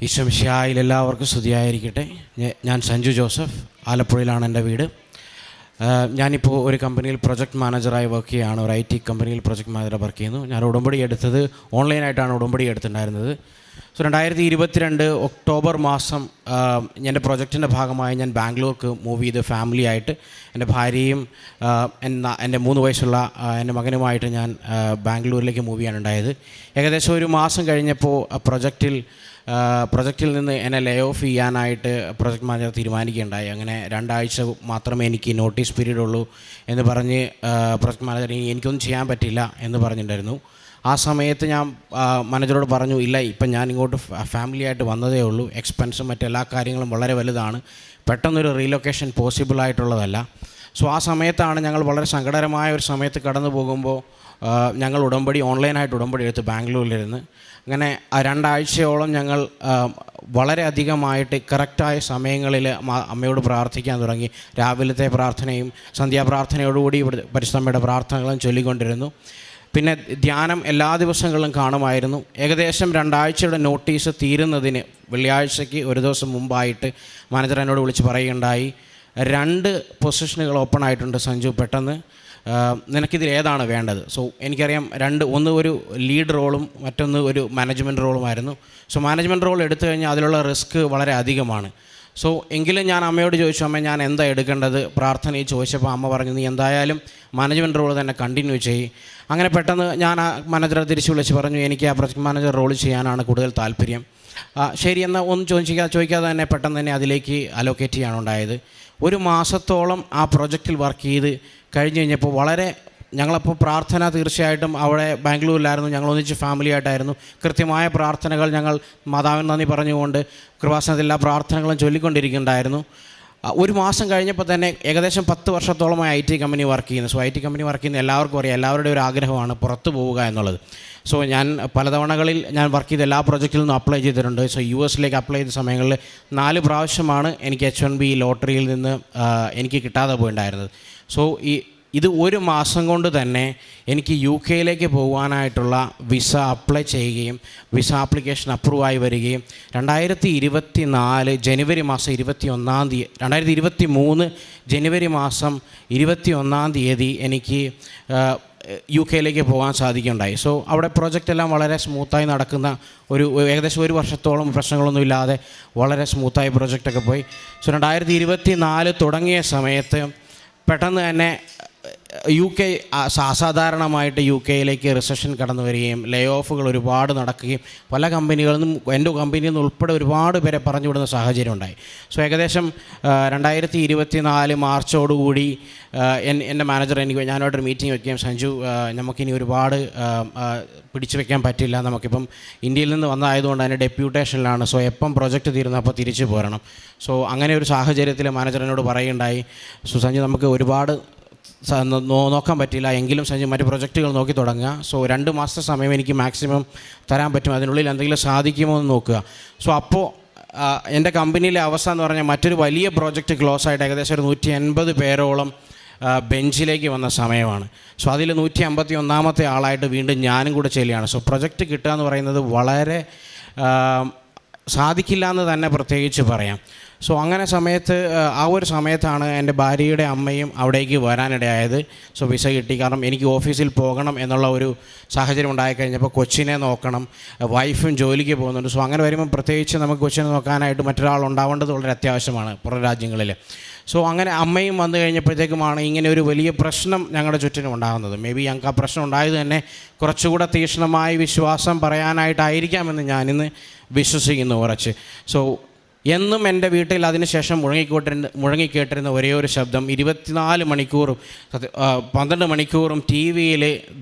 ഈശ്വമിശിഹായിൽ എല്ലാവർക്കും സ്തുതിയായിരിക്കട്ടെ. ഞാൻ സഞ്ജു ജോസഫ്, ആലപ്പുഴയിലാണ് എൻ്റെ വീട്. ഞാനിപ്പോൾ ഒരു കമ്പനിയിൽ പ്രൊജക്റ്റ് മാനേജറായി വർക്ക് ചെയ്യുകയാണ്. ഒരു IT കമ്പനിയിൽ പ്രൊജക്റ്റ് മാനേജറായി വർക്ക് ചെയ്യുന്നു. ഞാൻ ഉടമ്പടി എടുത്തത് ഓൺലൈനായിട്ടാണ് ഉടമ്പടി എടുത്തിട്ടുണ്ടായിരുന്നത്. 2022 ഒക്ടോബർ മാസം എൻ്റെ പ്രൊജക്റ്റിൻ്റെ ഭാഗമായി ഞാൻ ബാംഗ്ലൂർക്ക് മൂവ് ചെയ്ത് ഫാമിലി ആയിട്ട് എൻ്റെ ഭാര്യയും എൻ്റെ 3 വയസ്സുള്ള എൻ്റെ മകനുമായിട്ട് ഞാൻ ബാംഗ്ലൂരിലേക്ക് മൂവ് ചെയ്യാനുണ്ടായത്. ഏകദേശം ഒരു മാസം കഴിഞ്ഞപ്പോൾ പ്രൊജക്റ്റിൽ നിന്ന് എന്നെ ലേ ഓഫ് ചെയ്യാനായിട്ട് പ്രൊജക്റ്റ് മാനേജർ തീരുമാനിക്കുകയുണ്ടായി. അങ്ങനെ 2 ആഴ്ച മാത്രമേ എനിക്ക് നോട്ടീസ് പീരീഡ് ഉള്ളൂ എന്ന് പറഞ്ഞ് പ്രൊജക്റ്റ് മാനേജർ എനിക്കൊന്നും ചെയ്യാൻ പറ്റില്ല എന്ന് പറഞ്ഞിട്ടുണ്ടായിരുന്നു. ആ സമയത്ത് ഞാൻ മാനേജറോട് പറഞ്ഞു, ഇല്ല, ഇപ്പം ഞാൻ ഇങ്ങോട്ട് ഫാമിലി ആയിട്ട് വന്നതേ ഉള്ളൂ, എക്സ്പെൻസും മറ്റെല്ലാ കാര്യങ്ങളും വളരെ വലുതാണ്, പെട്ടെന്നൊരു റീലൊക്കേഷൻ പോസിബിൾ ആയിട്ടുള്ളതല്ല. സോ ആ സമയത്താണ് ഞങ്ങൾ വളരെ സങ്കടകരമായ ഒരു സമയത്ത് കടന്നു പോകുമ്പോൾ ഞങ്ങൾ ഓൺലൈനായിട്ട് ഉടമ്പടി എടുത്ത് ബാംഗ്ലൂരിലിരുന്ന്. അങ്ങനെ 2 ആഴ്ചയോളം ഞങ്ങൾ വളരെ അധികമായിട്ട് കറക്റ്റായ സമയങ്ങളിൽ അമ്മയോട് പ്രാർത്ഥിക്കാൻ തുടങ്ങി. രാവിലത്തെ പ്രാർത്ഥനയും സന്ധ്യാപ്രാർത്ഥനയോടുകൂടി പരിശുദ്ധമ്മയുടെ പ്രാർത്ഥനകളും ചൊല്ലിക്കൊണ്ടിരുന്നു. പിന്നെ ധ്യാനം എല്ലാ ദിവസങ്ങളിലും കാണുമായിരുന്നു. ഏകദേശം 2 ആഴ്ചയുടെ നോട്ടീസ് തീരുന്നതിന് വെള്ളിയാഴ്ചയ്ക്ക് ഒരു ദിവസം മുമ്പായിട്ട് മാനേജർ എന്നോട് വിളിച്ച് പറയുകയുണ്ടായി, 2 പൊസിഷനുകൾ ഓപ്പൺ ആയിട്ടുണ്ട് സഞ്ജു, പെട്ടെന്ന് നിനക്കിതിൽ ഏതാണ് വേണ്ടത്? സോ എനിക്കറിയാം, ഒന്ന് ഒരു ലീഡ് റോളും മറ്റൊന്ന് ഒരു മാനേജ്മെൻറ്റ് റോളുമായിരുന്നു. സോ മാനേജ്മെൻറ്റ് റോൾ എടുത്തു കഴിഞ്ഞാൽ അതിലുള്ള റിസ്ക് വളരെ അധികമാണ്. സോ എങ്കിലും ഞാൻ അമ്മയോട് ചോദിച്ചു, അമ്മ ഞാൻ എന്താ എടുക്കേണ്ടത്? പ്രാർത്ഥനയിൽ ചോദിച്ചപ്പോൾ അമ്മ പറഞ്ഞു, നീ എന്തായാലും മാനേജ്മെൻറ്റ് റോൾ തന്നെ കണ്ടിന്യൂ ചെയ്യും. അങ്ങനെ പെട്ടെന്ന് ഞാൻ ആ മാനേജറെ തിരിച്ച് വിളിച്ച് പറഞ്ഞു, എനിക്ക് ആ പ്രൊജക്റ്റ് മാനേജർ റോൾ ചെയ്യാനാണ് കൂടുതൽ താല്പര്യം. ശരി, എന്നാൽ ഒന്നും ചോദിക്കാതെ തന്നെ പെട്ടെന്ന് തന്നെ അതിലേക്ക് അലോക്കേറ്റ് ചെയ്യാനുണ്ടായത്. 1 മാസത്തോളം ആ പ്രൊജക്റ്റിൽ വർക്ക് ചെയ്ത് കഴിഞ്ഞപ്പോൾ ഞങ്ങളപ്പോൾ പ്രാർത്ഥന തീർച്ചയായിട്ടും അവിടെ ബാംഗ്ലൂരിലായിരുന്നു. ഞങ്ങൾ ഒന്നിച്ച് ഫാമിലി ആയിട്ടായിരുന്നു. കൃത്യമായ പ്രാർത്ഥനകൾ ഞങ്ങൾ മാതാവിന് നന്ദി പറഞ്ഞുകൊണ്ട് കൃപാസനത്തിൽ എല്ലാ പ്രാർത്ഥനകളും ചൊല്ലിക്കൊണ്ടിരിക്കുന്നുണ്ടായിരുന്നു. 1 മാസം കഴിഞ്ഞപ്പോൾ തന്നെ ഏകദേശം 10 വർഷത്തോളമായി IT കമ്പനി വർക്ക് ചെയ്യുന്നു. സോ IT കമ്പനി വർക്ക് ചെയ്യുന്ന എല്ലാവർക്കും അറിയാം, എല്ലാവരുടെയും ഒരു ആഗ്രഹമാണ് പുറത്തു പോവുക എന്നുള്ളത്. സോ ഞാൻ പലതവണകളിൽ ഞാൻ വർക്ക് ചെയ്ത എല്ലാ പ്രൊജക്റ്റിൽ നിന്നും അപ്ലൈ ചെയ്തിട്ടുണ്ട്. സോ US അപ്ലൈ ചെയ്ത സമയങ്ങളിൽ 4 പ്രാവശ്യമാണ് എനിക്ക് H1B ലോട്ടറിയിൽ നിന്ന് എനിക്ക് കിട്ടാതെ പോയിട്ടുണ്ടായിരുന്നത്. സോ ഇത് 1 മാസം കൊണ്ട് തന്നെ എനിക്ക് UK പോകാനായിട്ടുള്ള വിസ അപ്ലൈ ചെയ്യുകയും വിസ ആപ്ലിക്കേഷൻ അപ്രൂവായി വരികയും 2024 ജനുവരി മാസം 21-ാം തീയതി 2023 ജനുവരി മാസം 21-ാം തീയതി എനിക്ക് UK പോകാൻ സാധിക്കുകയുണ്ടായി. സോ അവിടെ പ്രോജക്റ്റ് എല്ലാം വളരെ സ്മൂത്തായി നടക്കുന്ന ഏകദേശം 1 വർഷത്തോളം പ്രശ്നങ്ങളൊന്നുമില്ലാതെ വളരെ സ്മൂത്തായി പ്രോജക്റ്റൊക്കെ പോയി. സോ 2024 തുടങ്ങിയ സമയത്ത് പെട്ടെന്ന് തന്നെ UK അസാധാരണമായിട്ട് UK റിസഷൻ കടന്നു വരികയും ലേ ഓഫുകൾ ഒരുപാട് നടക്കുകയും പല കമ്പനികളിൽ നിന്നും എൻ്റെ കമ്പനിയിൽ നിന്ന് ഉൾപ്പെടെ ഒരുപാട് പേരെ പറഞ്ഞു വിടുന്ന സാഹചര്യം ഉണ്ടായി. സോ ഏകദേശം 2024 മാർച്ചോടുകൂടി എൻ്റെ മാനേജർ ഞാനോടൊരു മീറ്റിംഗ് വയ്ക്കുകയും, സഞ്ജു, നമുക്കിനി ഒരുപാട് പിടിച്ചു വയ്ക്കാൻ പറ്റില്ല, നമുക്കിപ്പം ഇന്ത്യയിൽ നിന്ന് വന്നതായതുകൊണ്ട് അതിൻ്റെ ഡെപ്യൂട്ടേഷനിലാണ്. സോ എപ്പം പ്രൊജക്റ്റ് തീരുന്നപ്പോൾ തിരിച്ചു പോരണം. സോ അങ്ങനെ ഒരു സാഹചര്യത്തിൽ മാനേജർ എന്നോട് പറയുകയുണ്ടായി, സോ സഞ്ജു, നമുക്ക് ഒരുപാട് നോക്കാൻ പറ്റില്ല, എങ്കിലും സഞ്ജു മറ്റ് പ്രൊജക്റ്റുകൾ നോക്കി തുടങ്ങുക. സോ 2 മാസത്തെ സമയം എനിക്ക് മാക്സിമം തരാൻ പറ്റും, അതിനുള്ളിൽ എന്തെങ്കിലും സാധിക്കുമോ എന്ന് നോക്കുക. സോ അപ്പോൾ എൻ്റെ കമ്പനിയിലെ അവസ്ഥ എന്ന് പറഞ്ഞാൽ മറ്റൊരു വലിയ പ്രോജക്റ്റ് ക്ലോസ് ആയിട്ട് ഏകദേശം ഒരു 180 പേരോളം ബെഞ്ചിലേക്ക് വന്ന സമയമാണ്. സോ അതിൽ 151-ാമത്തെ ആളായിട്ട് വീണ്ടും ഞാനും കൂടെ ചെല്ലുകയാണ്. സോ പ്രൊജക്റ്റ് കിട്ടുക എന്ന് പറയുന്നത് വളരെ സാധിക്കില്ല എന്ന് തന്നെ പ്രത്യേകിച്ച് പറയാം. സോ അങ്ങനെ ആ ഒരു സമയത്താണ് എൻ്റെ ഭാര്യയുടെ അമ്മയും അവിടേക്ക് വരാനിടയായത്. സോ വിസ കിട്ടി. കാരണം എനിക്ക് ഓഫീസിൽ പോകണം എന്നുള്ള ഒരു സാഹചര്യം ഉണ്ടായിക്കഴിഞ്ഞപ്പോൾ കൊച്ചിനെ നോക്കണം, വൈഫും ജോലിക്ക് പോകുന്നുണ്ട്. സോ അങ്ങനെ വരുമ്പോൾ പ്രത്യേകിച്ച് നമുക്ക് കൊച്ചിനെ നോക്കാനായിട്ട് മറ്റൊരാൾ ഉണ്ടാവേണ്ടത് വളരെ അത്യാവശ്യമാണ് പുറം രാജ്യങ്ങളിൽ. സോ അങ്ങനെ അമ്മയും വന്നു കഴിഞ്ഞപ്പോഴത്തേക്കുമാണ് ഇങ്ങനെ ഒരു വലിയ പ്രശ്നം ഞങ്ങളുടെ ചുറ്റിനും ഉണ്ടാകുന്നത്. മേ ബി ഞങ്ങൾക്ക് ആ പ്രശ്നം ഉണ്ടായത് തന്നെ കുറച്ചുകൂടെ തീക്ഷ്ണമായ വിശ്വാസം പറയാനായിട്ടായിരിക്കാമെന്ന് ഞാനിന്ന് വിശ്വസിക്കുന്നു കുറച്ച്. സോ എന്നും എൻ്റെ വീട്ടിൽ അതിനുശേഷം മുഴങ്ങിക്കേട്ടിരുന്ന ഒരേ ഒരു ശബ്ദം 24 മണിക്കൂറും 12 മണിക്കൂറും TV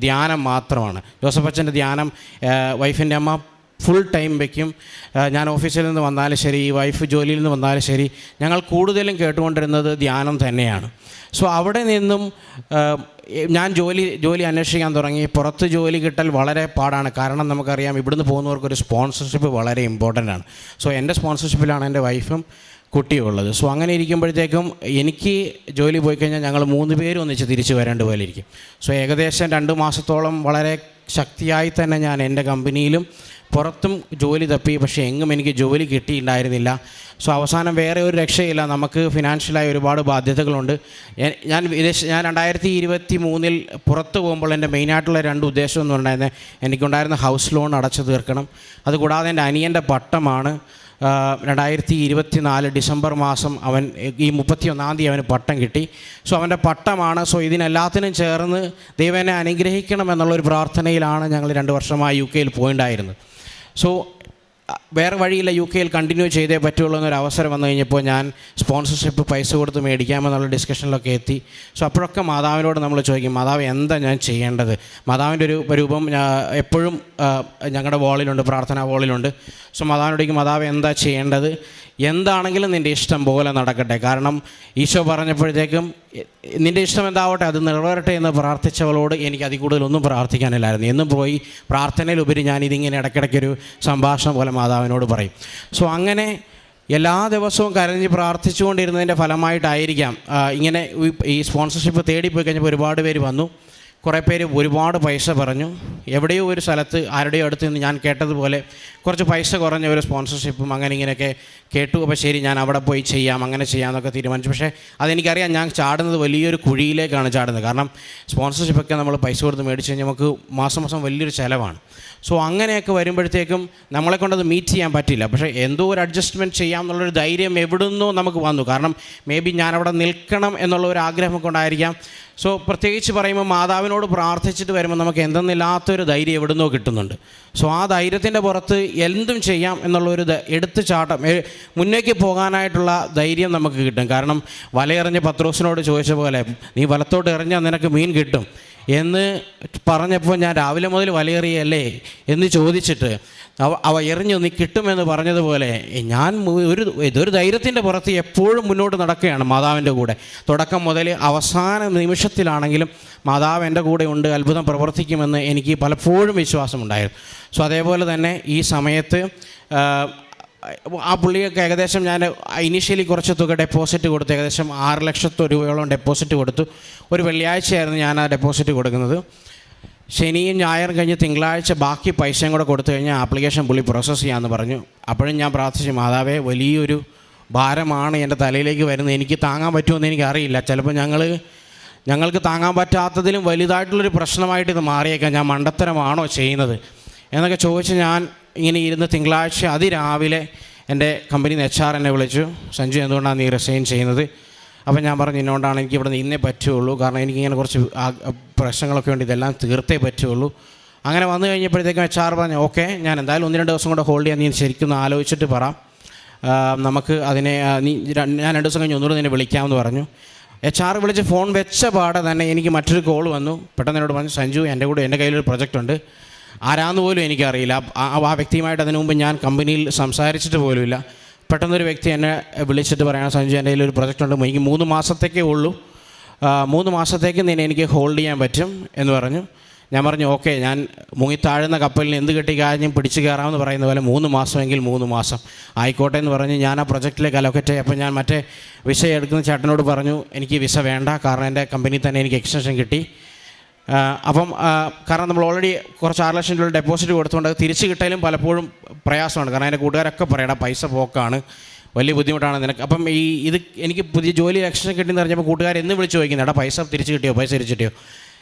ധ്യാനം മാത്രമാണ്. ജോസഫ് അച്ഛൻ്റെ ധ്യാനം വൈഫിൻ്റെ അമ്മ ഫുൾ ടൈം വയ്ക്കും. ഞാൻ ഓഫീസിൽ നിന്ന് വന്നാലും ശരി, വൈഫ് ജോലിയിൽ നിന്ന് വന്നാലും ശരി, ഞങ്ങൾ കൂടുതലും കേട്ടുകൊണ്ടിരുന്നത് ധ്യാനം തന്നെയാണ്. സോ അവിടെ നിന്നും ഞാൻ ജോലി അന്വേഷിക്കാൻ തുടങ്ങി. പുറത്ത് ജോലി കിട്ടൽ വളരെ പാടാണ്. കാരണം നമുക്കറിയാം, ഇവിടുന്ന് പോകുന്നവർക്കൊരു സ്പോൺസർഷിപ്പ് വളരെ ഇമ്പോർട്ടൻ്റ് ആണ്. സോ എൻ്റെ സ്പോൺസർഷിപ്പിലാണ് എൻ്റെ വൈഫും കുട്ടിയുള്ളത്. സോ അങ്ങനെ ഇരിക്കുമ്പോഴത്തേക്കും എനിക്ക് ജോലി പോയി കഴിഞ്ഞാൽ ഞങ്ങൾ 3 പേരും ഒന്നിച്ച് തിരിച്ച് വരേണ്ട പോലെ ഇരിക്കും. സോ ഏകദേശം 2 മാസത്തോളം വളരെ ശക്തിയായി തന്നെ ഞാൻ എൻ്റെ കമ്പനിയിലും പുറത്തും ജോലി തപ്പി, പക്ഷേ എങ്ങും എനിക്ക് ജോലി കിട്ടിയിട്ടുണ്ടായിരുന്നില്ല. സോ അവസാനം വേറെ ഒരു രക്ഷയില്ല, നമുക്ക് ഫിനാൻഷ്യലായി ഒരുപാട് ബാധ്യതകളുണ്ട്. ഞാൻ 2023 പുറത്ത് പോകുമ്പോൾ എൻ്റെ മെയിനായിട്ടുള്ള 2 ഉദ്ദേശം എന്ന് പറഞ്ഞാൽ എനിക്കുണ്ടായിരുന്ന ഹൗസ് ലോൺ അടച്ചു തീർക്കണം. അതുകൂടാതെ എൻ്റെ അനിയൻ്റെ പട്ടമാണ്. 2024 ഡിസംബർ മാസം ഈ 31-ാം തീയതി അവന് പട്ടം കിട്ടി. സോ അവൻ്റെ പട്ടമാണ്. സോ ഇതിനെല്ലാത്തിനും ചേർന്ന് ദൈവം എന്നെ അനുഗ്രഹിക്കണം എന്നുള്ളൊരു പ്രാർത്ഥനയിലാണ് ഞങ്ങൾ 2 വർഷമായി UK പോയിട്ടുണ്ടായിരുന്നത്. സോ വേറെ വഴിയില്ല, UK കണ്ടിന്യൂ ചെയ്തേ പറ്റുള്ളൂ എന്നൊരു അവസരം വന്നു കഴിഞ്ഞപ്പോൾ ഞാൻ സ്പോൺസർഷിപ്പ് പൈസ കൊടുത്ത് മേടിക്കാമെന്നുള്ള ഡിസ്കഷനിലൊക്കെ എത്തി. സോ അപ്പോഴൊക്കെ മാതാവിനോട് നമ്മൾ ചോദിക്കും, മാതാവ് എന്താ ഞാൻ ചെയ്യേണ്ടത്? മാതാവിൻ്റെ ഒരു രൂപം എപ്പോഴും ഞങ്ങളുടെ വാളിലുണ്ട്, പ്രാർത്ഥനാ വാളിലുണ്ട്. സോ മാതാവിനോടേക്ക്, മാതാവ് എന്താ ചെയ്യേണ്ടത്? എന്താണെങ്കിലും നിൻ്റെ ഇഷ്ടം പോലെ നടക്കട്ടെ. കാരണം ഈശോ പറഞ്ഞപ്പോഴത്തേക്കും നിൻ്റെ ഇഷ്ടം എന്താവട്ടെ അത് നിറവേറട്ടെ എന്ന് പ്രാർത്ഥിച്ചവളോട് എനിക്ക് അതിൽ കൂടുതലൊന്നും പ്രാർത്ഥിക്കാനില്ലായിരുന്നു. എന്നും പോയി പ്രാർത്ഥനയിലുപരി ഞാനിതിങ്ങനെ ഇടയ്ക്കിടയ്ക്കൊരു സംഭാഷണം പോലെ മാതാവിനോട് പറയും. സോ അങ്ങനെ എല്ലാ ദിവസവും കരഞ്ഞ് പ്രാർത്ഥിച്ചുകൊണ്ടിരുന്നതിൻ്റെ ഫലമായിട്ടായിരിക്കാം ഇങ്ങനെ ഈ സ്പോൺസർഷിപ്പ് തേടിപ്പോയി കഴിഞ്ഞപ്പോൾ ഒരുപാട് പേര് വന്നു. കുറേ പേര് ഒരുപാട് പൈസ പറഞ്ഞു. എവിടെയോ ഒരു സ്ഥലത്ത് ആരുടെയോ അടുത്ത് നിന്ന് ഞാൻ കേട്ടതുപോലെ കുറച്ച് പൈസ കുറഞ്ഞ ഒരു സ്പോൺസർഷിപ്പും അങ്ങനെ ഇങ്ങനെയൊക്കെ കേട്ടു. അപ്പോൾ ശരി, ഞാൻ അവിടെ പോയി ചെയ്യാം, അങ്ങനെ ചെയ്യാമെന്നൊക്കെ തീരുമാനിച്ചു. പക്ഷേ അതെനിക്കറിയാം, ഞാൻ ചാടുന്നത് വലിയൊരു കുഴിയിലേക്കാണ് ചാടുന്നത്. കാരണം സ്പോൺസർഷിപ്പൊക്കെ നമ്മൾ പൈസ കൊടുത്ത് മേടിച്ച് കഴിഞ്ഞാൽ നമുക്ക് മാസം മാസം വലിയൊരു ചിലവാണ്. സോ അങ്ങനെയൊക്കെ വരുമ്പോഴത്തേക്കും നമ്മളെക്കൊണ്ടത് മീറ്റ് ചെയ്യാൻ പറ്റില്ല. പക്ഷേ എന്തോ ഒരു അഡ്ജസ്റ്റ്മെൻറ്റ് ചെയ്യാം എന്നുള്ളൊരു ധൈര്യം എവിടുന്നോ നമുക്ക് വന്നു. കാരണം മേ ബി ഞാനവിടെ നിൽക്കണം എന്നുള്ള ഒരു ആഗ്രഹം കൊണ്ടായിരിക്കാം. സോ പ്രത്യേകിച്ച് പറയുമ്പോൾ മാതാവിനോട് പ്രാർത്ഥിച്ചിട്ട് വരുമ്പോൾ നമുക്ക് എന്തെന്നില്ലാത്തൊരു ധൈര്യം എവിടുന്നോ കിട്ടുന്നുണ്ട്. സോ ആ ധൈര്യത്തിൻ്റെ പുറത്ത് എന്തും ചെയ്യാം എന്നുള്ളൊരു എടുത്ത് ചാട്ടം, മുന്നേക്ക് പോകാനായിട്ടുള്ള ധൈര്യം നമുക്ക് കിട്ടും. കാരണം വലയെറിഞ്ഞ് പത്രോസിനോട് ചോദിച്ച പോലെ, നീ വലത്തോട്ട് എറിഞ്ഞാൽ നിനക്ക് മീൻ കിട്ടും എന്ന് പറഞ്ഞപ്പോൾ ഞാൻ രാവിലെ മുതൽ വലയെറിയല്ലേ എന്ന് ചോദിച്ചിട്ട് അവ എറിഞ്ഞു നീ കിട്ടുമെന്ന് പറഞ്ഞതുപോലെ ഞാൻ ഇതൊരു ധൈര്യത്തിൻ്റെ പുറത്ത് എപ്പോഴും മുന്നോട്ട് നടക്കുകയാണ് മാതാവിൻ്റെ കൂടെ. തുടക്കം മുതൽ അവസാന നിമിഷത്തിലാണെങ്കിലും മാതാവ് എൻ്റെ കൂടെ ഉണ്ട്, അത്ഭുതം പ്രവർത്തിക്കുമെന്ന് എനിക്ക് പലപ്പോഴും വിശ്വാസമുണ്ടായിരുന്നു. സോ അതേപോലെ തന്നെ ഈ സമയത്ത് ആ പുള്ളിയൊക്കെ ഏകദേശം ഞാൻ ഇനീഷ്യലി കുറച്ച് തുക ഡെപ്പോസിറ്റ് കൊടുത്തു. ഏകദേശം 6 ലക്ഷം രൂപയോളം ഡെപ്പോസിറ്റ് കൊടുത്തു. ഒരു വെള്ളിയാഴ്ചയായിരുന്നു ഞാൻ ആ ഡെപ്പോസിറ്റ് കൊടുക്കുന്നത്. ശനിയും ഞായറും കഴിഞ്ഞ് തിങ്കളാഴ്ച ബാക്കി പൈസയും കൂടെ കൊടുത്തു കഴിഞ്ഞാൽ ആപ്ലിക്കേഷൻ പുള്ളി പ്രോസസ്സ് ചെയ്യാമെന്ന് പറഞ്ഞു. അപ്പോഴും ഞാൻ പ്രാർത്ഥിച്ചു, മാതാവേ വലിയൊരു ഭാരമാണ് എൻ്റെ തലയിലേക്ക് വരുന്നത്, എനിക്ക് താങ്ങാൻ പറ്റുമെന്ന് എനിക്കറിയില്ല. ചിലപ്പോൾ ഞങ്ങൾക്ക് താങ്ങാൻ പറ്റാത്തതിലും വലുതായിട്ടുള്ളൊരു പ്രശ്നമായിട്ട് ഇത് മാറിയേക്കാം, ഞാൻ മണ്ടത്തരമാണോ ചെയ്യുന്നത് എന്നൊക്കെ ചോദിച്ച് ഞാൻ ഇങ്ങനെ ഇരുന്ന് തിങ്കളാഴ്ച അതിരാവിലെ എൻ്റെ കമ്പനിയിൽ നിന്ന് HR എന്നെ വിളിച്ചു, സഞ്ജു എന്തുകൊണ്ടാണ് നീ റിസൈൻ ചെയ്യുന്നത്? അപ്പം ഞാൻ പറഞ്ഞു, ഇന്നുകൊണ്ടാണ് എനിക്ക് ഇവിടെ നിന്ന് ഇന്നേ പറ്റുള്ളൂ, കാരണം എനിക്കിങ്ങനെ കുറച്ച് പ്രശ്നങ്ങളൊക്കെ ഉണ്ട്, ഇതെല്ലാം തീർത്തേ പറ്റുള്ളൂ. അങ്ങനെ വന്നു കഴിഞ്ഞപ്പോഴത്തേക്കും HR പറഞ്ഞു, ഓക്കെ ഞാൻ എന്തായാലും 1-2 ദിവസം കൂടെ ഹോൾഡ് ചെയ്യാൻ നീ ശരിക്കും ആലോചിച്ചിട്ട് പറ, നമുക്ക് അതിനെ ഞാൻ 2 ദിവസം കഴിഞ്ഞ് ഒന്നുകൂടെ നിന്നെ വിളിക്കാമെന്ന് പറഞ്ഞു. HR വിളിച്ച് ഫോൺ വെച്ച പാടെ തന്നെ എനിക്ക് മറ്റൊരു കോൾ വന്നു. പെട്ടെന്ന് എന്നോട് പറഞ്ഞു, സഞ്ജു എൻ്റെ കയ്യിലൊരു പ്രൊജക്റ്റ് ഉണ്ട്, ആരാന്ന് പോലും എനിക്കറിയില്ല. ആ വ്യക്തിയുമായിട്ട് അതിനു മുമ്പ് ഞാൻ കമ്പനിയിൽ സംസാരിച്ചിട്ട് പോലുമില്ല. പെട്ടെന്നൊരു വ്യക്തി എന്നെ വിളിച്ചിട്ട് പറയണം, സഞ്ജു എൻ്റെ കയ്യിലൊരു പ്രൊജക്റ്റ് ഉണ്ട്, എനിക്ക് 3 മാസത്തേക്കേ ഉള്ളൂ, 3 മാസത്തേക്ക് നിന്നെ എനിക്ക് ഹോൾഡ് ചെയ്യാൻ പറ്റും എന്ന് പറഞ്ഞു. ഞാൻ പറഞ്ഞു, ഓക്കെ, ഞാൻ മുങ്ങിത്താഴുന്ന കപ്പലിന് എന്ത് കെട്ടിക്കാഞ്ഞും പിടിച്ച് കയറാമെന്ന് പറയുന്ന പോലെ 3 മാസമെങ്കിൽ 3 മാസം ആയിക്കോട്ടെ എന്ന് പറഞ്ഞ് ഞാൻ ആ പ്രൊജക്റ്റിലേക്ക് അലോക്കേറ്റ് ആയി. അപ്പോൾ ഞാൻ മറ്റേ വിസ എടുക്കുന്ന ചേട്ടനോട് പറഞ്ഞു, എനിക്ക് വിസ വേണ്ട, കാരണം എൻ്റെ കമ്പനിയിൽ തന്നെ എനിക്ക് എക്സ്റ്റൻഷൻ കിട്ടി. അപ്പം കാരണം നമ്മൾ ഓൾറെഡി കുറച്ച് 6 ലക്ഷം രൂപ ഡെപ്പോസിറ്റ് കൊടുത്തുകൊണ്ട് അത് തിരിച്ച് കിട്ടാനും പലപ്പോഴും പ്രയാസമാണ്. കാരണം എൻ്റെ കൂട്ടുകാരൊക്കെ പറയണം, പൈസ പോക്കാണ്, വലിയ ബുദ്ധിമുട്ടാണ് നിനക്ക്. അപ്പം ഇത് എനിക്ക് പുതിയ ജോലി എക്സ്റ്റൻഷൻ കിട്ടിയെന്ന് പറഞ്ഞപ്പോൾ കൂട്ടുകാർ എന്ന് വിളിച്ച് ചോദിക്കുന്നത്, എടാ പൈസ തിരിച്ച് കിട്ടിയോ?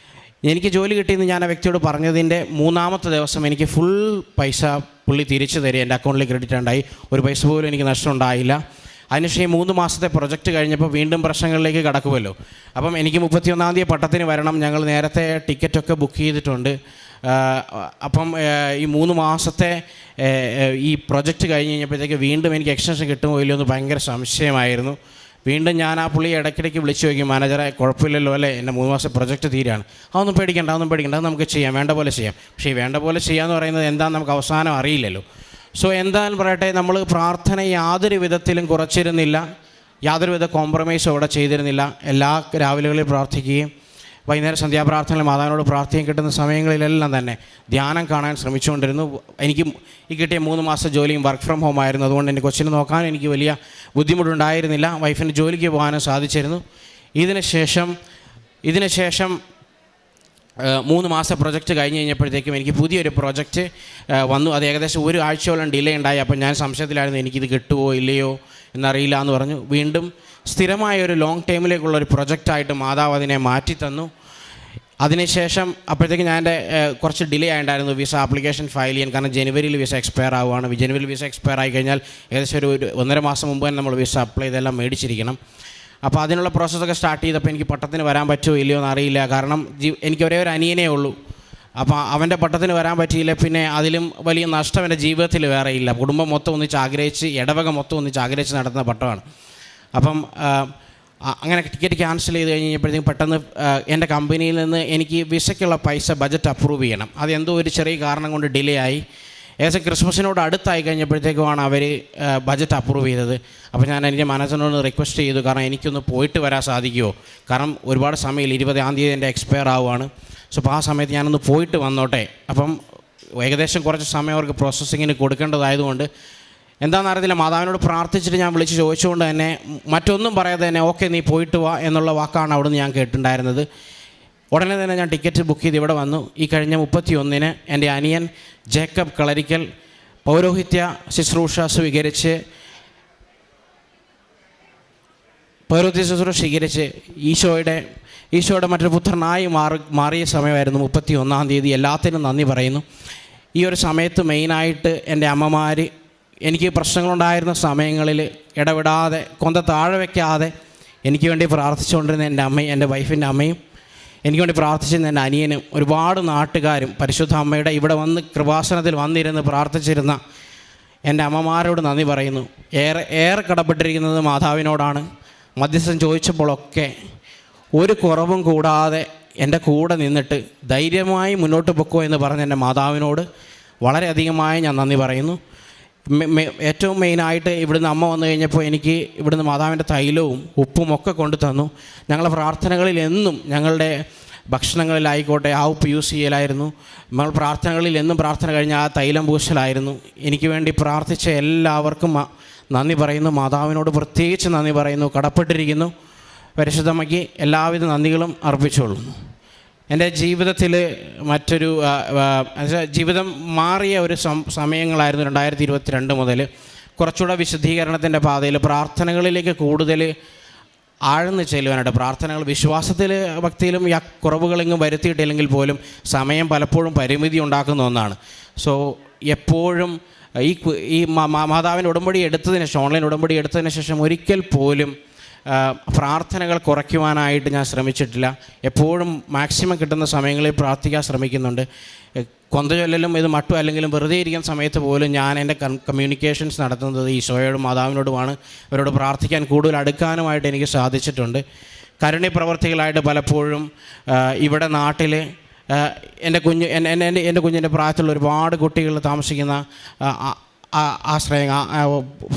എനിക്ക് ജോലി കിട്ടിയെന്ന് ഞാൻ ആ വ്യക്തിയോട് പറഞ്ഞതിൻ്റെ 3-ാമത്തെ ദിവസം എനിക്ക് ഫുൾ പൈസ പുള്ളി തിരിച്ചു തരിക, എൻ്റെ അക്കൗണ്ടിലേക്ക് ക്രെഡിറ്റ് ഉണ്ടായി, ഒരു പൈസ പോലും എനിക്ക് നഷ്ടം ഉണ്ടായില്ല. അതിനുശേഷം 3 മാസത്തെ പ്രൊജക്റ്റ് കഴിഞ്ഞപ്പോൾ വീണ്ടും പ്രശ്നങ്ങളിലേക്ക് കടക്കുമല്ലോ. അപ്പം എനിക്ക് 31-ാം തീയതി പട്ടത്തിന് വരണം, ഞങ്ങൾ നേരത്തെ ടിക്കറ്റൊക്കെ ബുക്ക് ചെയ്തിട്ടുണ്ട്. അപ്പം ഈ 3 മാസത്തെ ഈ പ്രൊജക്റ്റ് കഴിഞ്ഞ് കഴിഞ്ഞപ്പോഴത്തേക്ക് വീണ്ടും എനിക്ക് എക്സ്റ്റൻഷൻ കിട്ടുമോ ഇല്ലയോ എന്ന് ഭയങ്കര സംശയമായിരുന്നു. വീണ്ടും ഞാൻ ആ പുള്ളിയെ ഇടയ്ക്കിടയ്ക്ക് വിളിച്ചു ചോദിക്കും, മാനേജറെ കുഴപ്പമില്ലല്ലോ അല്ലേ, എൻ്റെ 3 മാസം പ്രൊജക്റ്റ് തീരാണ്, അതൊന്നും പേടിക്കണ്ട അത് നമുക്ക് ചെയ്യാം, വേണ്ട പോലെ ചെയ്യാം. പക്ഷേ ഈ വേണ്ട പോലെ ചെയ്യാമെന്ന് പറയുന്നത് എന്താണെന്ന് നമുക്ക് അവസാനം അറിയില്ലല്ലോ. സോ എന്തായാലും പറയട്ടെ, നമ്മൾ പ്രാർത്ഥന യാതൊരു വിധത്തിലും കുറച്ചിരുന്നില്ല, യാതൊരുവിധ കോംപ്രമൈസും അവിടെ ചെയ്തിരുന്നില്ല. എല്ലാ രാവിലെകളിൽ പ്രാർത്ഥിക്കുകയും വൈകുന്നേരം സന്ധ്യാപ്രാർത്ഥനയിൽ മാതാവിനോട് പ്രാർത്ഥിക്കാൻ കിട്ടുന്ന സമയങ്ങളിലെല്ലാം തന്നെ ധ്യാനം കാണാൻ ശ്രമിച്ചുകൊണ്ടിരുന്നു. എനിക്ക് ഈ കിട്ടിയ 3 മാസം ജോലിയും വർക്ക് ഫ്രം ഹോം ആയിരുന്നു. അതുകൊണ്ട് എൻ്റെ കൊച്ചിനെ നോക്കാൻ എനിക്ക് വലിയ ബുദ്ധിമുട്ടുണ്ടായിരുന്നില്ല. വൈഫിന് ജോലിക്ക് പോകാനും സാധിച്ചിരുന്നു. ഇതിന് ശേഷം 3 മാസം പ്രൊജക്റ്റ് കഴിഞ്ഞ് കഴിഞ്ഞപ്പോഴത്തേക്കും എനിക്ക് പുതിയൊരു പ്രൊജക്റ്റ് വന്നു. അത് ഏകദേശം 1 ആഴ്ചയോളം ഡിലേ ഉണ്ടായി. അപ്പോൾ ഞാൻ സംശയത്തിലായിരുന്നു, എനിക്കിത് കിട്ടുമോ ഇല്ലയോ എന്നറിയില്ല എന്ന് പറഞ്ഞു. വീണ്ടും സ്ഥിരമായ ഒരു ലോങ് ടൈമിലേക്കുള്ളൊരു പ്രൊജക്റ്റായിട്ട് മാതാവ് അതിനെ മാറ്റി തന്നു. അതിനുശേഷം അപ്പോഴത്തേക്ക് ഞാൻ എൻ്റെ കുറച്ച് ഡിലേ ആയിട്ടുണ്ടായിരുന്നു വിസ ആപ്ലിക്കേഷൻ ഫയൽ ചെയ്യാൻ. കാരണം ജനുവരിയിൽ വിസ എക്സ്പയർ ആവുകയാണ്. ജനുവരിയിൽ വിസ എക്സ്പയർ ആയി കഴിഞ്ഞാൽ ഏകദേശം ഒരു 1.5 മാസം മുമ്പ് തന്നെ നമ്മൾ വിസ അപ്ലൈ ചെയ്തെല്ലാം മേടിച്ചിരിക്കണം. അപ്പോൾ അതിനുള്ള പ്രോസസ്സൊക്കെ സ്റ്റാർട്ട് ചെയ്തപ്പോൾ എനിക്ക് പട്ടത്തിന് വരാൻ പറ്റുമോ ഇല്ലയോ എന്നറിയില്ല. കാരണം എനിക്ക് ഒരേ ഒരു അനിയനേ ഉള്ളൂ. അപ്പോൾ അവൻ്റെ പട്ടത്തിന് വരാൻ പറ്റിയില്ല. പിന്നെ അതിലും വലിയ നഷ്ടം എൻ്റെ ജീവിതത്തിൽ വേറെ ഇല്ല. കുടുംബം മൊത്തം ഒന്നിച്ച് ആഗ്രഹിച്ച്, ഇടവക മൊത്തം ഒന്നിച്ച് ആഗ്രഹിച്ച് നടത്തുന്ന പട്ടമാണ്. അപ്പം അങ്ങനെ ടിക്കറ്റ് ക്യാൻസൽ ചെയ്ത് കഴിഞ്ഞപ്പോഴത്തേക്കും പെട്ടെന്ന് എൻ്റെ കമ്പനിയിൽ നിന്ന് എനിക്ക് വിസയ്ക്കുള്ള പൈസ ബജറ്റ് അപ്രൂവ് ചെയ്യണം. അതെന്തോ ഒരു ചെറിയ കാരണം കൊണ്ട് ഡിലേ ആയി. ഏകദേശം ക്രിസ്മസിനോട് അടുത്തായി കഴിഞ്ഞപ്പോഴത്തേക്കുമാണ് അവർ ബജറ്റ് അപ്രൂവ് ചെയ്തത്. അപ്പോൾ ഞാൻ എൻ്റെ മാനേജറിനോട് റിക്വസ്റ്റ് ചെയ്തു, കാരണം എനിക്കൊന്ന് പോയിട്ട് വരാൻ സാധിക്കുമോ, കാരണം ഒരുപാട് സമയമില്ല, 20-ാം തീയതി എൻ്റെ എക്സ്പയർ ആവുകയാണ്. സോ അപ്പോൾ ആ സമയത്ത് ഞാനൊന്ന് പോയിട്ട് വന്നോട്ടെ. അപ്പം ഏകദേശം കുറച്ച് സമയം അവർക്ക് പ്രോസസ്സിങ്ങിന് കൊടുക്കേണ്ടതായതുകൊണ്ട് എന്താണെന്ന് അറിയത്തില്ല, മാതാവിനോട് പ്രാർത്ഥിച്ചിട്ട് ഞാൻ വിളിച്ച് ചോദിച്ചുകൊണ്ട് തന്നെ മറ്റൊന്നും പറയാതെ തന്നെ ഓക്കെ നീ പോയിട്ട് വാ എന്നുള്ള വാക്കാണ് അവിടുന്ന് ഞാൻ കേട്ടിട്ടുണ്ടായിരുന്നത്. ഉടനെ തന്നെ ഞാൻ ടിക്കറ്റ് ബുക്ക് ചെയ്ത് ഇവിടെ വന്നു. ഈ കഴിഞ്ഞ 31-ന് എൻ്റെ അനിയൻ ജേക്കബ് കളരിക്കൽ പൗരോഹിത്യ ശുശ്രൂഷ സ്വീകരിച്ച് ഈശോയുടെ മറ്റൊരു പുത്രനായി മാറിയ സമയമായിരുന്നു 31-ാം തീയതി. എല്ലാത്തിനും നന്ദി പറയുന്നു. ഈ ഒരു സമയത്ത് മെയിനായിട്ട് എൻ്റെ അമ്മമാർ എനിക്ക് പ്രശ്നങ്ങളുണ്ടായിരുന്ന സമയങ്ങളിൽ ഇടവിടാതെ കൊന്ത താഴെ വയ്ക്കാതെ എനിക്ക് വേണ്ടി പ്രാർത്ഥിച്ചുകൊണ്ടിരുന്ന എൻ്റെ അമ്മയും എൻ്റെ വൈഫിൻ്റെ അമ്മയും എനിക്ക് വേണ്ടി പ്രാർത്ഥിച്ചിരുന്ന എൻ്റെ അനിയനും ഒരുപാട് നാട്ടുകാരും പരിശുദ്ധ അമ്മയുടെ ഇവിടെ വന്ന് കൃപാസനത്തിൽ വന്നിരുന്ന് പ്രാർത്ഥിച്ചിരുന്ന എൻ്റെ അമ്മമാരോട് നന്ദി പറയുന്നു. ഏറെ കടപ്പെട്ടിരിക്കുന്നത് മാതാവിനോടാണ്. മധ്യസ്ഥം ചോദിച്ചപ്പോഴൊക്കെ ഒരു കുറവും കൂടാതെ എൻ്റെ കൂടെ നിന്നിട്ട് ധൈര്യമായി മുന്നോട്ട് പൊക്കോ എന്ന് പറഞ്ഞ എൻ്റെ മാതാവിനോട് വളരെയധികമായി ഞാൻ നന്ദി പറയുന്നു. ഏറ്റവും മെയിനായിട്ട് ഇവിടുന്ന് അമ്മ വന്നു കഴിഞ്ഞപ്പോൾ എനിക്ക് ഇവിടുന്ന് മാതാവിൻ്റെ തൈലവും ഉപ്പും ഒക്കെ കൊണ്ടു തന്നു. ഞങ്ങളുടെ പ്രാർത്ഥനകളിൽ എന്നും ഞങ്ങളുടെ ഭക്ഷണങ്ങളിലായിക്കോട്ടെ ആ ഉപ്പ് യൂസ് ചെയ്യലായിരുന്നു. നമ്മൾ പ്രാർത്ഥനകളിൽ എന്നും പ്രാർത്ഥന കഴിഞ്ഞാൽ ആ തൈലം പൂശലായിരുന്നു. എനിക്ക് വേണ്ടി പ്രാർത്ഥിച്ച എല്ലാവർക്കും നന്ദി പറയുന്നു. മാതാവിനോട് പ്രത്യേകിച്ച് നന്ദി പറയുന്നു, കടപ്പെട്ടിരിക്കുന്നു. പരിശുദ്ധമ്മയ്ക്ക് എല്ലാവിധ നന്ദികളും അർപ്പിച്ചുകൊള്ളുന്നു. എൻ്റെ ജീവിതത്തിൽ മറ്റൊരു ജീവിതം മാറിയ ഒരു സമയങ്ങളായിരുന്നു 2022 മുതൽ. കുറച്ചുകൂടെ വിശുദ്ധീകരണത്തിൻ്റെ പാതയിൽ പ്രാർത്ഥനകളിലേക്ക് കൂടുതൽ ആഴ്ന്നു ചെല്ലുവാനായിട്ട്, പ്രാർത്ഥനകൾ വിശ്വാസത്തിൽ ഭക്തിയിലും കുറവുകളെങ്കിലും വരുത്തിയിട്ടില്ലെങ്കിൽ പോലും സമയം പലപ്പോഴും പരിമിതി ഉണ്ടാക്കുന്ന ഒന്നാണ്. സോ എപ്പോഴും ഈ മാതാവിൻ്റെ ഉടമ്പടി എടുത്തതിന് ശേഷം, ഓൺലൈൻ ഉടമ്പടി എടുത്തതിന് ശേഷം ഒരിക്കൽ പോലും പ്രാർത്ഥനകൾ കുറയ്ക്കുവാനായിട്ട് ഞാൻ ശ്രമിച്ചിട്ടില്ല. എപ്പോഴും മാക്സിമം കിട്ടുന്ന സമയങ്ങളിൽ പ്രാർത്ഥിക്കാൻ ശ്രമിക്കുന്നുണ്ട്. കൊന്തചൊല്ലലും ഇത് മറ്റും അല്ലെങ്കിലും വെറുതെ ഇരിക്കുന്ന സമയത്ത് പോലും ഞാൻ എൻ്റെ കമ്മ്യൂണിക്കേഷൻസ് നടത്തുന്നത് ഈശോയോടും മാതാവിനോടുമാണ്. അവരോട് പ്രാർത്ഥിക്കാൻ കൂടുതൽ അടുക്കാനുമായിട്ട് എനിക്ക് സാധിച്ചിട്ടുണ്ട്. കരുണി പ്രവർത്തികളായിട്ട് പലപ്പോഴും ഇവിടെ നാട്ടിൽ എൻ്റെ കുഞ്ഞിൻ്റെ പ്രായത്തിലുള്ള ഒരുപാട് കുട്ടികൾ താമസിക്കുന്ന ആശ്രയ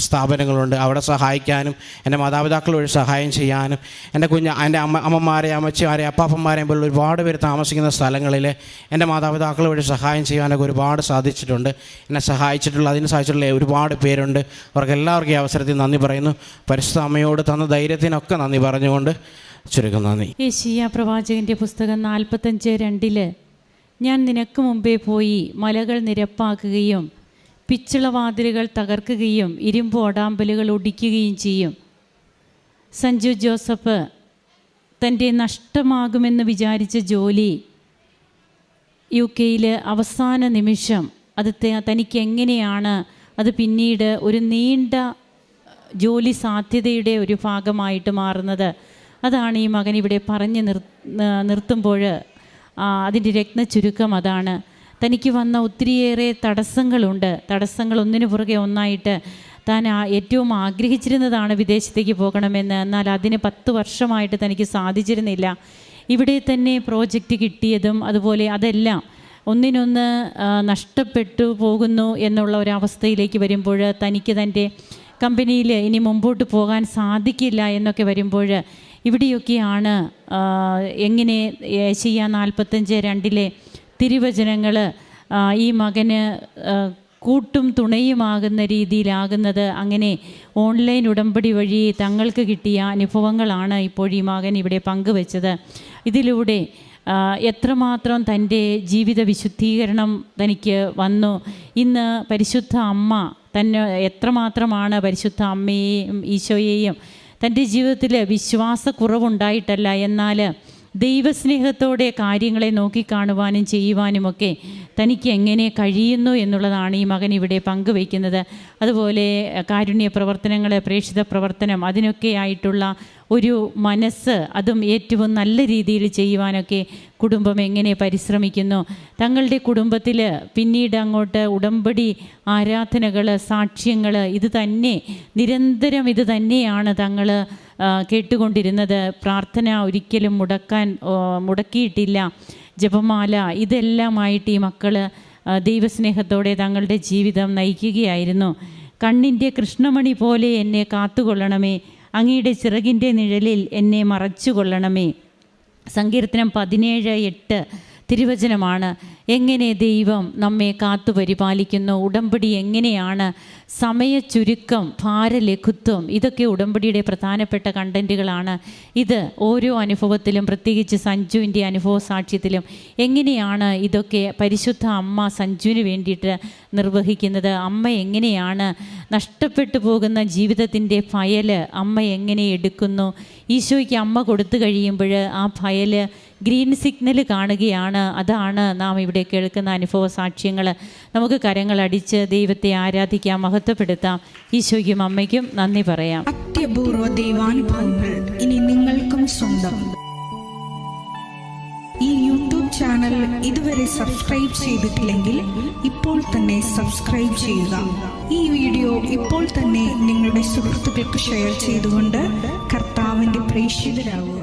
സ്ഥാപനങ്ങളുണ്ട്. അവിടെ സഹായിക്കാനും എൻ്റെ മാതാപിതാക്കൾ വഴി സഹായം ചെയ്യാനും എൻ്റെ അമ്മമാരെ അമ്മച്ചിമാരെ അപ്പാപ്പന്മാരെയും പോലുള്ള ഒരുപാട് പേര് താമസിക്കുന്ന സ്ഥലങ്ങളിൽ എൻ്റെ മാതാപിതാക്കൾ വഴി സഹായം ചെയ്യാനൊക്കെ ഒരുപാട് സാധിച്ചിട്ടുണ്ട്. അതിന് സഹായിച്ചിട്ടുള്ള ഒരുപാട് പേരുണ്ട്. അവർക്കെല്ലാവർക്കും ഈ അവസരത്തിൽ നന്ദി പറയുന്നു. പരിശുദ്ധ അമ്മയോട് തന്ന ധൈര്യത്തിനൊക്കെ നന്ദി പറഞ്ഞുകൊണ്ട് ചുരുക്കം നന്ദി. യെശയ്യാ പ്രവാചകൻ്റെ പുസ്തകം 45:2 ഞാൻ നിനക്ക് മുമ്പേ പോയി മലകൾ നിരപ്പാക്കുകയും പിച്ചളവാതിലുകൾ തകർക്കുകയും ഇരുമ്പ് ഓടാമ്പലുകൾ ഒടിക്കുകയും ചെയ്യും. സഞ്ജു ജോസഫ് തൻ്റെ നഷ്ടമാകുമെന്ന് വിചാരിച്ച ജോലി UK അവസാന നിമിഷം തനിക്ക് എങ്ങനെയാണ് അത് പിന്നീട് ഒരു നീണ്ട ജോലി സാധ്യതയുടെ ഒരു ഭാഗമായിട്ട് മാറുന്നത്, അതാണ് ഈ മകൻ ഇവിടെ പറഞ്ഞ് നിർത്തുമ്പോൾ അതിൻ്റെ രത്ന ചുരുക്കം അതാണ്. തനിക്ക് വന്ന ഒത്തിരിയേറെ തടസ്സങ്ങളുണ്ട്. തടസ്സങ്ങൾ ഒന്നിനു പുറകെ ഒന്നായിട്ട് താൻ ഏറ്റവും ആഗ്രഹിച്ചിരുന്നതാണ് വിദേശത്തേക്ക് പോകണമെന്ന്. എന്നാൽ അതിന് 10 വർഷമായിട്ട് തനിക്ക് സാധിച്ചിരുന്നില്ല. ഇവിടെ തന്നെ പ്രോജക്റ്റ് കിട്ടിയതും അതുപോലെ അതെല്ലാം ഒന്നിനൊന്ന് നഷ്ടപ്പെട്ടു പോകുന്നു എന്നുള്ള ഒരവസ്ഥയിലേക്ക് വരുമ്പോൾ തനിക്ക് തൻ്റെ കമ്പനിയിൽ ഇനി മുമ്പോട്ട് പോകാൻ സാധിക്കില്ല എന്നൊക്കെ വരുമ്പോൾ ഇവിടെയൊക്കെയാണ് എങ്ങനെ യെശയ്യാ 45:2 തിരുവചനങ്ങൾ ഈ മകന് കൂട്ടും തുണയുമാകുന്ന രീതിയിലാകുന്നത്. അങ്ങനെ ഓൺലൈൻ ഉടമ്പടി വഴി തങ്ങൾക്ക് കിട്ടിയ അനുഭവങ്ങളാണ് ഇപ്പോൾ ഈ മകൻ ഇവിടെ പങ്കുവെച്ചത്. ഇതിലൂടെ എത്രമാത്രം തൻ്റെ ജീവിത വിശുദ്ധീകരണം തനിക്ക് വന്നു. ഇന്ന് പരിശുദ്ധ അമ്മ തന്നെ എത്രമാത്രമാണ് പരിശുദ്ധ അമ്മയെയും ഈശോയെയും തൻ്റെ ജീവിതത്തിൽ വിശ്വാസക്കുറവുണ്ടായിട്ടല്ല, എന്നാൽ ദൈവസ്നേഹത്തോടെ കാര്യങ്ങളെ നോക്കിക്കാണുവാനും ചെയ്യുവാനുമൊക്കെ തനിക്ക് എങ്ങനെ കഴിയുന്നു എന്നുള്ളതാണ് ഈ മകൻ ഇവിടെ പങ്കുവയ്ക്കുന്നത്. അതുപോലെ കാരുണ്യ പ്രവർത്തനങ്ങൾ, പ്രേക്ഷിത പ്രവർത്തനം, അതിനൊക്കെ ആയിട്ടുള്ള ഒരു മനസ്സ്, അതും ഏറ്റവും നല്ല രീതിയിൽ ചെയ്യുവാനൊക്കെ കുടുംബം എങ്ങനെ പരിശ്രമിക്കുന്നു. തങ്ങളുടെ കുടുംബത്തിൽ പിന്നീട് അങ്ങോട്ട് ഉടമ്പടി ആരാധനകൾ, സാക്ഷ്യങ്ങൾ, ഇത് തന്നെ നിരന്തരം ഇത് തന്നെയാണ് തങ്ങൾ കേട്ടുകൊണ്ടിരുന്നത്. പ്രാർത്ഥന ഒരിക്കലും മുടക്കിയിട്ടില്ല. ജപമാല, ഇതെല്ലാമായിട്ട് ഈ മക്കൾ ദൈവസ്നേഹത്തോടെ തങ്ങളുടെ ജീവിതം നയിക്കുകയായിരുന്നു. കണ്ണിൻ്റെ കൃഷ്ണമണി പോലെ എന്നെ കാത്തുകൊള്ളണമേ, അങ്ങയുടെ ചിറകിൻ്റെ നിഴലിൽ എന്നെ മറച്ചുകൊള്ളണമേ. സങ്കീർത്തനം 17:8 തിരുവചനമാണ്. എങ്ങനെ ദൈവം നമ്മെ കാത്തുപരിപാലിക്കുന്നു, ഉടമ്പടി എങ്ങനെയാണ്, സമയച്ചുരുക്കം, ഭാരലഘുത്വം, ഇതൊക്കെ ഉടമ്പടിയുടെ പ്രധാനപ്പെട്ട കണ്ടൻറ്റുകളാണ്. ഇത് ഓരോ അനുഭവത്തിലും, പ്രത്യേകിച്ച് സഞ്ജുവിൻ്റെ അനുഭവ സാക്ഷ്യത്തിലും എങ്ങനെയാണ് ഇതൊക്കെ പരിശുദ്ധ അമ്മ സഞ്ജുവിന് വേണ്ടിയിട്ട് നിർവഹിക്കുന്നത്. അമ്മ എങ്ങനെയാണ് നഷ്ടപ്പെട്ടു പോകുന്ന ജീവിതത്തിൻ്റെ ഫയൽ അമ്മ എങ്ങനെ എടുക്കുന്നു. ഈശോയ്ക്ക് അമ്മ കൊടുത്തു കഴിയുമ്പോൾ ആ ഫയൽ ഗ്രീൻ സിഗ്നൽ കാണുകയാണ്. അതാണ് നാം ഇവിടെ കേൾക്കുന്ന അനുഭവ സാക്ഷ്യങ്ങൾ. നമുക്ക് കരങ്ങളടിച്ച് ദൈവത്തെ ആരാധിക്കാം, മഹത്വപ്പെടുത്താം. ഈശോയ്ക്കും അമ്മയ്ക്കും നന്ദി പറയാം. അത്യപൂർവ ദൈവാനുഭവങ്ങൾ ഇനി നിങ്ങൾക്കും സ്വന്തം. ഈ യൂട്യൂബ് ചാനൽ ഇതുവരെ സബ്സ്ക്രൈബ് ചെയ്തിട്ടില്ലെങ്കിൽ ഇപ്പോൾ തന്നെ സബ്സ്ക്രൈബ് ചെയ്യുക. ഈ വീഡിയോ ഇപ്പോൾ തന്നെ നിങ്ങളുടെ സുഹൃത്തുക്കൾക്ക് ഷെയർ ചെയ്തുകൊണ്ട് കർത്താവിൻ്റെ പ്രേക്ഷിതരാകുക.